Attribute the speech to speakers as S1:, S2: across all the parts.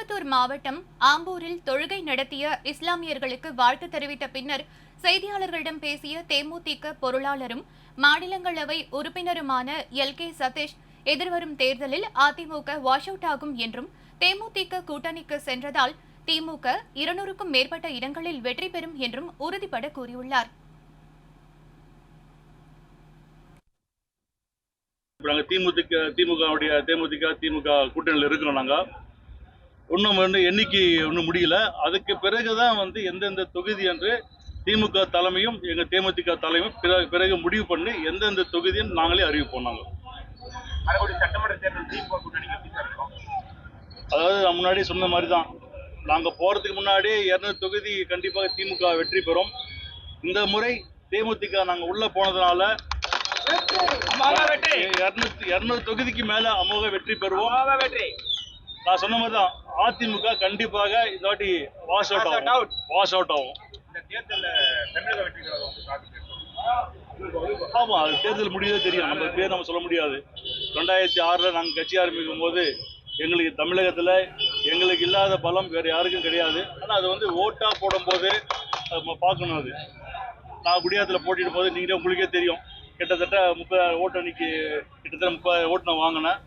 S1: திருப்பத்தூர் மாவட்டம் ஆம்பூரில் தொழுகை நடத்திய இஸ்லாமியர்களுக்கு வாழ்த்து தெரிவித்த பின்னர் செய்தியாளர்களிடம் பேசிய தேமுதிக பொருளாளரும் மாநிலங்களவை உறுப்பினருமான எல்.கே. சதீஷ், எதிர்வரும் தேர்தலில் அதிமுக வாஷ் அவுட் ஆகும் என்றும் தேமுதிக கூட்டணிக்கு சென்றதால் திமுக 200க்கும் மேற்பட்ட இடங்களில் வெற்றி பெறும் என்றும் உறுதிபட கூறியுள்ளார்.
S2: திமுக கூட்டணியில் இருக்கிறோம். நாங்கள் இன்னும் எண்ணிக்கை ஒன்றும் முடியல. அதுக்கு பிறகுதான் எந்தெந்த தொகுதி என்று திமுக தலைமையும் எங்கள் தேமுதிக தலைமையும் பிறகு முடிவு பண்ணி எந்தெந்த தொகுதின்னு நாங்களே அறிவிப்போம்.
S3: சட்டமன்ற தேர்தல் திமுக கூட்டணிக்கு எப்படி இருக்கும்?
S2: அதாவது நான் முன்னாடி சொன்ன மாதிரி தான், நாங்கள் போகிறதுக்கு முன்னாடி 200 தொகுதி கண்டிப்பாக திமுக வெற்றி பெறும். இந்த முறை தேமுதிக நாங்கள் உள்ள போனதுனால 200 தொகுதிக்கு மேல அமோக வெற்றி பெறுவோம். நான் சொன்ன மாதிரி தான், அதிமுக கண்டிப்பாக இந்த வாட்டி வாஷ் அவுட் ஆகும். ஆமா, அது தேர்தல் முடியவே தெரியும். நம்ம பேர் நம்ம சொல்ல முடியாது. 2006 நாங்கள் கட்சி ஆரம்பிக்கும் போது எங்களுக்கு தமிழகத்துல எங்களுக்கு இல்லாத பலம் வேற யாருக்கும் கிடையாது. ஆனா அது ஓட்டா போடும் போது பார்க்கணும். அது நான் குடியாத்துல போட்டிடும் போது நீங்களே உங்களுக்கே தெரியும், கிட்டத்தட்ட 30 ஓட்டு அன்னைக்கு கிட்டத்தட்ட 30 ஓட்டு நான் வாங்கினேன்.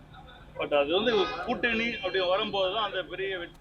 S2: பட் அது கூட்டணி அப்படி வரும்போது தான் அந்த பெரிய வெற்றி.